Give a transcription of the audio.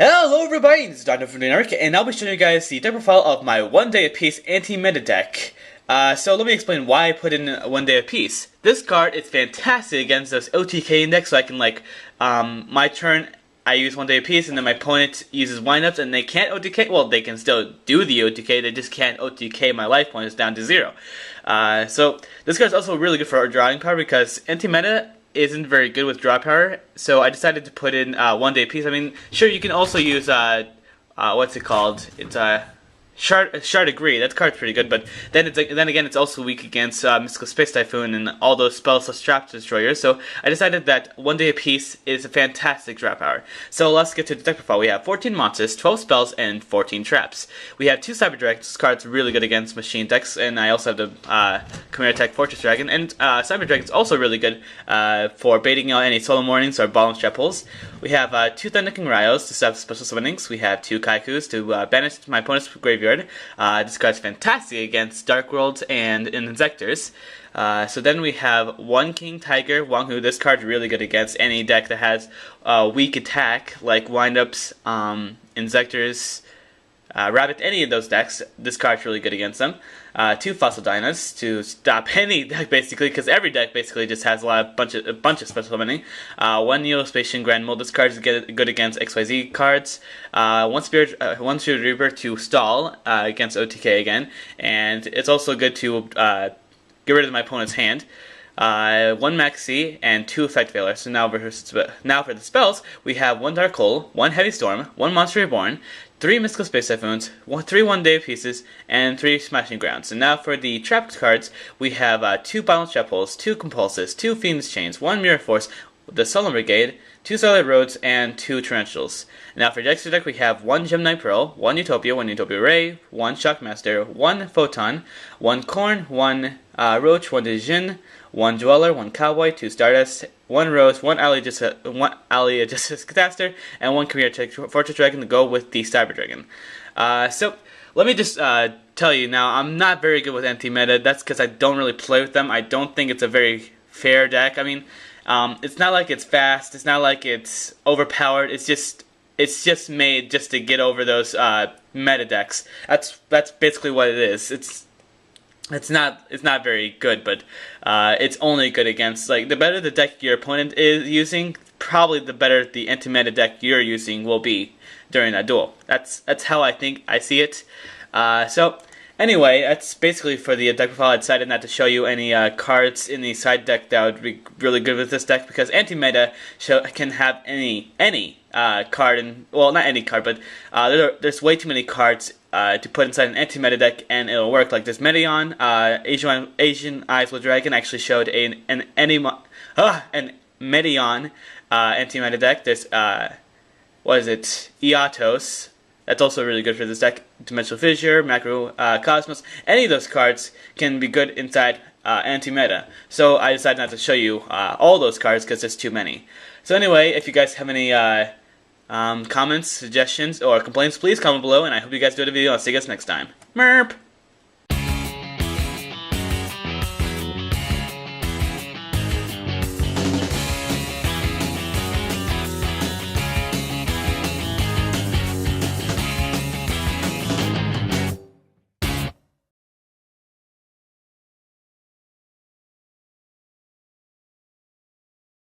Hello everybody, this is John Doe from Arc, and I'll be showing you guys the deck profile of my 1 day apiece anti-meta deck. So let me explain why I put in 1 day apiece. This card is fantastic against those OTK index, so I can my turn I use 1 day apiece, and then my opponent uses windups, and they can't OTK. Well, they can still do the OTK, they just can't OTK my life points down to 0. So this card is also really good for our drawing power because anti-meta isn't very good with draw power, so I decided to put in 1 day apiece. I mean, sure, you can also use what's it called? It's Shard Agree. That card's pretty good, but then again, it's also weak against Mystical Space Typhoon and all those spells plus Trap Destroyers. So I decided that 1 day apiece is a fantastic draw power. So let's get to the deck profile. We have 14 monsters, 12 spells, and 14 traps. We have 2 Cyber Dragons. This card's really good against machine decks, and I also have the Chimera Tech Fortress Dragon. And Cyber Dragon's also really good for baiting out any Solo Mornings or Bottom Strap Holes. We have 2 Thunderking Ryos to stop special summonings. We have 2 Kaikus to banish my opponent's graveyard. This card's fantastic against Dark Worlds and Inzectors. So then we have 1 King Tiger Wanghu. This card's really good against any deck that has weak attack, like Windups, Inzectors, Rabbit, any of those decks. This card's really good against them. 2 Fossil Dynas to stop any deck, basically, because every deck basically just has a bunch of special summoning. 1 Neospatian Grand Mold. This card is good against XYZ cards. 1 Spirit Reaper to stall against OTK again, and it's also good to get rid of my opponent's hand. 1 Maxi and 2 Effect Veiler. So now for the spells, we have 1 Dark Hole, 1 Heavy Storm, 1 Monster Reborn, 3 Mystical Space Typhoons, 3 1 day pieces, and 3 Smashing Grounds. And now for the trapped cards, we have 2 Balanced Trap Holes, 2 Compulses, 2 Fiend's Chains, 1 Mirror Force, the Solemn Brigade, 2 Starlight Roads, and 2 Tarantulas. Now for Dexter deck, we have 1 Gemini Pearl, 1 Utopia, 1 Utopia Ray, 1 Shockmaster, 1 Photon, 1 Corn, 1 Roach, 1 Dijin, 1 Dweller, 1 Cowboy, 2 Stardust, 1 Rose, 1 Alley Justice Catastor, and 1 Chimera Tech Fortress Dragon to go with the Cyber Dragon. So let me just tell you now, I'm not very good with anti-meta. That's because I don't really play with them. I don't think it's a very fair deck. I mean, it's not like it's fast. It's not like it's overpowered. It's just made just to get over those meta decks. That's basically what it is. It's not very good, but it's only good against, like, the better the deck your opponent is using, probably the better the anti-meta deck you're using will be during that duel. That's how I see it. So anyway, that's basically for the deck profile. I decided not to show you any cards in the side deck that would be really good with this deck, because anti-meta can have any card, and well, not any card, but there's way too many cards to put inside an anti-meta deck, and it'll work. Like this Meteon, Asian Eyes with Dragon actually showed an Meteon anti-meta deck. There's what is it? Eatos. That's also really good for this deck. Dimensional Fissure, Macro Cosmos. Any of those cards can be good inside anti-meta. So I decided not to show you all those cards because there's too many. So anyway, if you guys have any comments, suggestions, or complaints, please comment below, and I hope you guys enjoyed the video. I'll see you guys next time. Merp!